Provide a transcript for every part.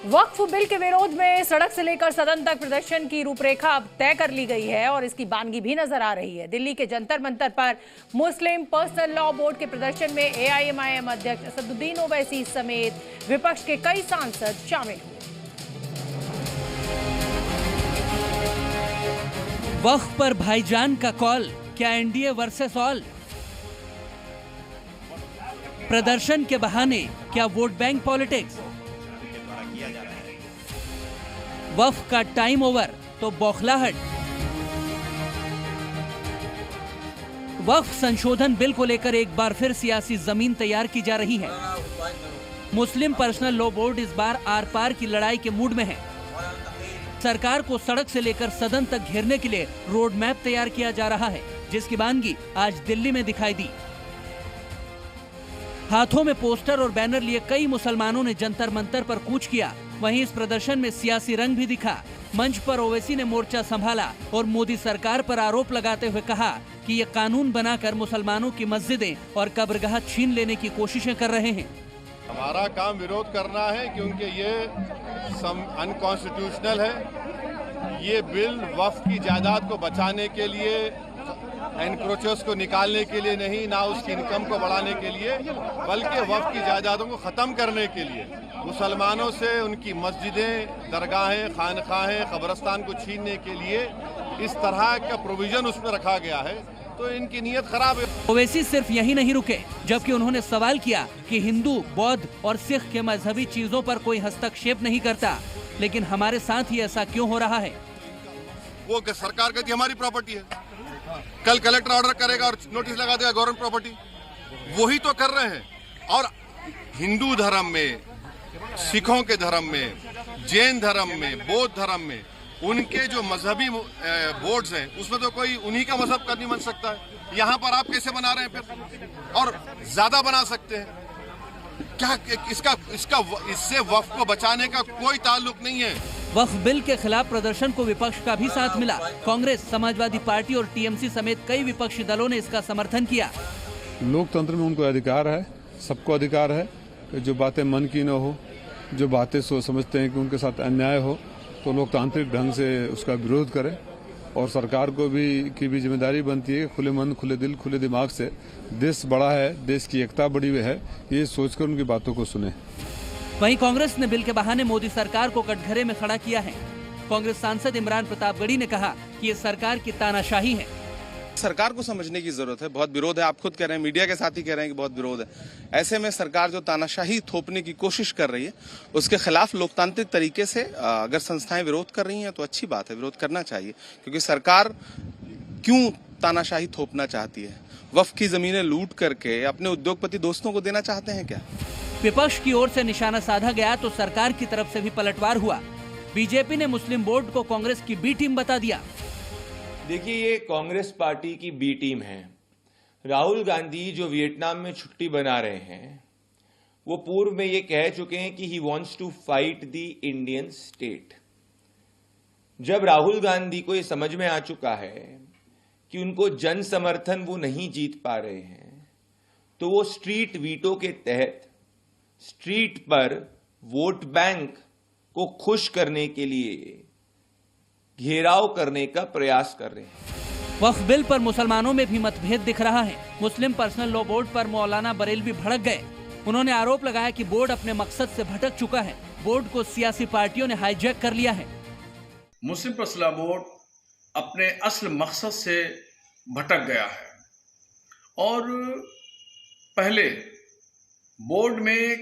वक्फ bill के विरोध में सड़क से लेकर सदन तक प्रदर्शन की रूपरेखा अब तय कर ली गई है और इसकी बानगी भी नजर आ रही है। दिल्ली के जंतर मंतर पर मुस्लिम पर्सनल लॉ बोर्ड के प्रदर्शन में एआईएमआईएम अध्यक्ष असदुद्दीन ओवैसी समेत विपक्ष के कई सांसद शामिल हुए। वक्फ पर भाईजान का कॉल, क्या एनडीए वर्सेस ऑल? प्रदर्शन के बहाने क्या वोट बैंक पॉलिटिक्स? वक्फ का टाइम ओवर तो बौखलाहट। वक्फ संशोधन बिल को लेकर एक बार फिर सियासी जमीन तैयार की जा रही है। मुस्लिम पर्सनल लॉ बोर्ड इस बार आर पार की लड़ाई के मूड में है। सरकार को सड़क से लेकर सदन तक घेरने के लिए रोड मैप तैयार किया जा रहा है, जिसकी बानगी आज दिल्ली में दिखाई दी। हाथों में पोस्टर और बैनर लिए कई मुसलमानों ने जंतर मंतर पर कूच किया। वहीं इस प्रदर्शन में सियासी रंग भी दिखा। मंच पर ओवैसी ने मोर्चा संभाला और मोदी सरकार पर आरोप लगाते हुए कहा कि ये कानून बनाकर मुसलमानों की मस्जिदें और कब्रगाह छीन लेने की कोशिशें कर रहे हैं। हमारा काम विरोध करना है क्योंकि ये अनकॉन्स्टिट्यूशनल है। ये बिल वक्फ की जायदाद को बचाने के लिए, एनक्रोचर्स को निकालने के लिए नहीं, ना उसकी इनकम को बढ़ाने के लिए, बल्कि वक्फ की जायदादों को ख़त्म करने के लिए, मुसलमानों से उनकी मस्जिदें, दरगाहें, खानखाहें, कब्रस्तान को छीनने के लिए इस तरह का प्रोविजन उसमें रखा गया है। तो इनकी नीयत खराब है। ओवैसी सिर्फ यही नहीं रुके, जबकि उन्होंने सवाल किया कि हिंदू, बौद्ध और सिख के मजहबी चीजों पर कोई हस्तक्षेप नहीं करता, लेकिन हमारे साथ ही ऐसा क्यों हो रहा है? वो सरकार कहती है हमारी प्रॉपर्टी है, कल कलेक्टर ऑर्डर करेगा और नोटिस लगा देगा गवर्नमेंट प्रॉपर्टी। वही तो कर रहे हैं। और हिंदू धर्म में, सिखों के धर्म में, जैन धर्म में, बौद्ध धर्म में उनके जो मजहबी बोर्ड्स हैं, उसमें तो कोई उन्हीं का मजहब का नहीं बन सकता है। यहाँ पर आप कैसे बना रहे हैं फिर? और ज्यादा बना सकते हैं क्या? इससे वक्फ को बचाने का कोई ताल्लुक नहीं है। वक्फ बिल के खिलाफ प्रदर्शन को विपक्ष का भी साथ मिला। कांग्रेस, समाजवादी पार्टी और टीएमसी समेत कई विपक्षी दलों ने इसका समर्थन किया। लोकतंत्र में उनको अधिकार है, सबको अधिकार है कि जो बातें मन की न हो, जो बातें समझते हैं कि उनके साथ अन्याय हो, तो लोकतांत्रिक ढंग से उसका विरोध करें। और सरकार को की भी जिम्मेदारी बनती है खुले मन, खुले दिल, खुले दिमाग से देश बड़ा है, देश की एकता बड़ी हुई है, ये सोचकर उनकी बातों को सुने। वहीं कांग्रेस ने बिल के बहाने मोदी सरकार को कटघरे में खड़ा किया है। कांग्रेस सांसद इमरान प्रतापगढ़ी ने कहा कि ये सरकार की तानाशाही है। सरकार को समझने की जरूरत है। बहुत विरोध है, आप खुद कह रहे हैं, मीडिया के साथ ही कह रहे हैं कि बहुत विरोध है। ऐसे में सरकार जो तानाशाही थोपने की कोशिश कर रही है, उसके खिलाफ लोकतांत्रिक तरीके से अगर संस्थाएं विरोध कर रही हैं तो अच्छी बात है, विरोध करना चाहिए। क्योंकि सरकार क्यों तानाशाही थोपना चाहती है? वक्फ की जमीनें लूट करके अपने उद्योगपति दोस्तों को देना चाहते हैं क्या? विपक्ष की ओर से निशाना साधा गया तो सरकार की तरफ से भी पलटवार हुआ। बीजेपी ने मुस्लिम बोर्ड को कांग्रेस की बी टीम बता दिया। देखिए, ये कांग्रेस पार्टी की बी टीम है। राहुल गांधी जो वियतनाम में छुट्टी बना रहे हैं, वो पूर्व में ये कह चुके हैं कि he wants to fight the Indian state. जब राहुल गांधी को ये समझ में आ चुका है कि उनको जन समर्थन वो नहीं जीत पा रहे हैं, तो वो स्ट्रीट वीटो के तहत स्ट्रीट पर वोट बैंक को खुश करने के लिए घेराव करने का प्रयास कर रहे हैं। वक्फ बिल पर मुसलमानों में भी मतभेद दिख रहा है। मुस्लिम पर्सनल लॉ बोर्ड पर मौलाना बरेलवी भड़क गए। उन्होंने आरोप लगाया कि बोर्ड अपने मकसद से भटक चुका है। बोर्ड को सियासी पार्टियों ने हाईजैक कर लिया है। मुस्लिम पर्सनल लॉ बोर्ड अपने असल मकसद से भटक गया है और पहले बोर्ड में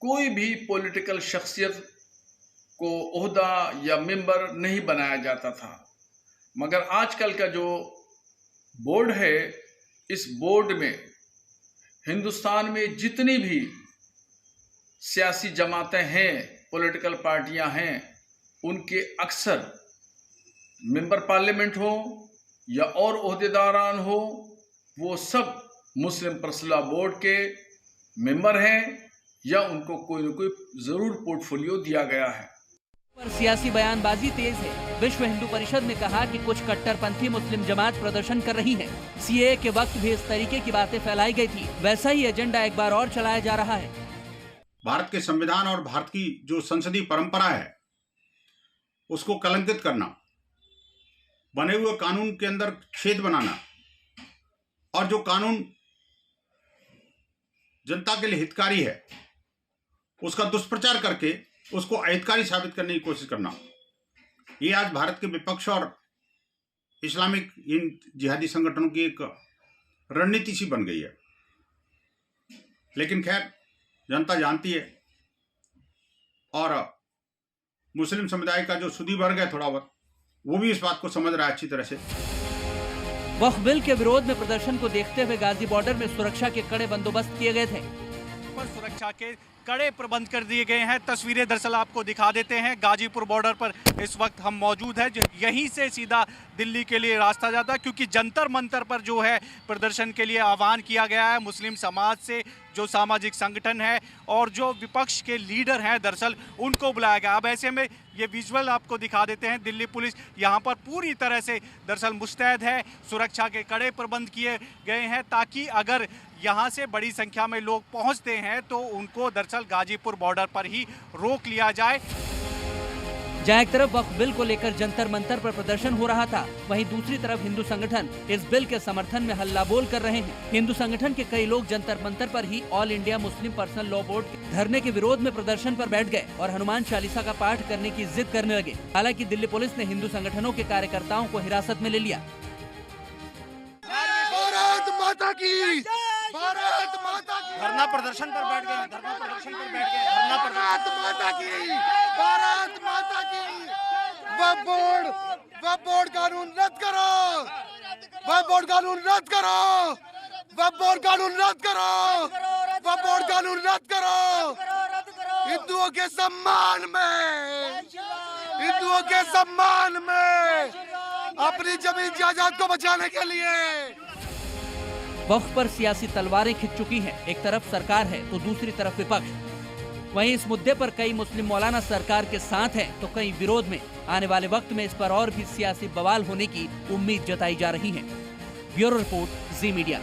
कोई भी पॉलिटिकल शख्सियत को ओहदा या मेंबर नहीं बनाया जाता था, मगर आजकल का जो बोर्ड है, इस बोर्ड में हिंदुस्तान में जितनी भी सियासी जमातें हैं, पॉलिटिकल पार्टियां हैं, उनके अक्सर मेंबर पार्लियामेंट हो या और ओहदेदारान हो, वो सब मुस्लिम पर्सनल लॉ बोर्ड के मेंबर हैं या उनको कोई न कोई जरूर पोर्टफोलियो दिया गया है। पर सियासी बयानबाजी तेज है। विश्व हिंदू परिषद ने कहा कि कुछ कट्टरपंथी मुस्लिम जमात प्रदर्शन कर रही है। सीएए के वक्त भी इस तरीके की बातें फैलाई गई थी। वैसा ही एजेंडा एक बार और चलाया जा रहा है। भारत के संविधान और भारत की जो संसदीय परंपरा है उसको कलंकित करना, बने हुए कानून के अंदर छेद बनाना और जो कानून जनता के लिए हितकारी है उसका दुष्प्रचार करके उसको अहितकारी साबित करने की कोशिश करना, ये आज भारत के विपक्ष और इस्लामिक इन जिहादी संगठनों की एक रणनीति सी बन गई है। लेकिन खैर जनता जानती है और मुस्लिम समुदाय का जो सुधी वर्ग है थोड़ा बहुत, वो भी इस बात को समझ रहा है अच्छी तरह से। वक्फ बिल के विरोध में प्रदर्शन को देखते हुए गाजी बॉर्डर में सुरक्षा के कड़े बंदोबस्त किए गए थे। पर सुरक्षा के कड़े प्रबंध कर दिए गए हैं। तस्वीरें दरअसल आपको दिखा देते हैं। गाजीपुर बॉर्डर पर इस वक्त हम मौजूद हैं। यहीं से सीधा दिल्ली के लिए रास्ता जाता है, क्योंकि जंतर मंतर पर जो है प्रदर्शन के लिए आह्वान किया गया है मुस्लिम समाज से, जो सामाजिक संगठन है और जो विपक्ष के लीडर हैं दरअसल उनको बुलाया गया। अब ऐसे में ये विजुअल आपको दिखा देते हैं। दिल्ली पुलिस यहाँ पर पूरी तरह से दरअसल मुस्तैद है। सुरक्षा के कड़े प्रबंध किए गए हैं ताकि अगर यहाँ से बड़ी संख्या में लोग पहुँचते हैं तो उनको दरअसल गाजीपुर बॉर्डर पर ही रोक लिया जाए। जहाँ एक तरफ वक्फ बिल को लेकर जंतर मंतर पर प्रदर्शन हो रहा था, वहीं दूसरी तरफ हिंदू संगठन इस बिल के समर्थन में हल्ला बोल कर रहे हैं। हिंदू संगठन के कई लोग जंतर मंतर पर ही all India Muslim personal law board के धरने के विरोध में प्रदर्शन पर बैठ गए और हनुमान चालीसा का पाठ करने की जिद करने लगे। हालांकि दिल्ली पुलिस ने हिंदू संगठनों के कार्यकर्ताओं को हिरासत में ले लिया। भारत माता की, भारत माता की। धरना प्रदर्शन पर बैठ गए। धरना प्रदर्शन पर बैठ गए। भारत माता की, भारत माता की। वक्फ बोर्ड कानून रद्द करो, वक्फ बोर्ड कानून रद्द करो, वक्फ बोर्ड कानून रद्द करो, वक्फ बोर्ड कानून रद्द करो। हिंदुओं के सम्मान में, हिंदुओं के सम्मान में, अपनी जमीन जायदाद को बचाने के लिए। वक्फ पर सियासी तलवारें खिंच चुकी हैं। एक तरफ सरकार है तो दूसरी तरफ विपक्ष। वहीं इस मुद्दे पर कई मुस्लिम मौलाना सरकार के साथ हैं तो कई विरोध में। आने वाले वक्त में इस पर और भी सियासी बवाल होने की उम्मीद जताई जा रही है। ब्यूरो रिपोर्ट, जी मीडिया।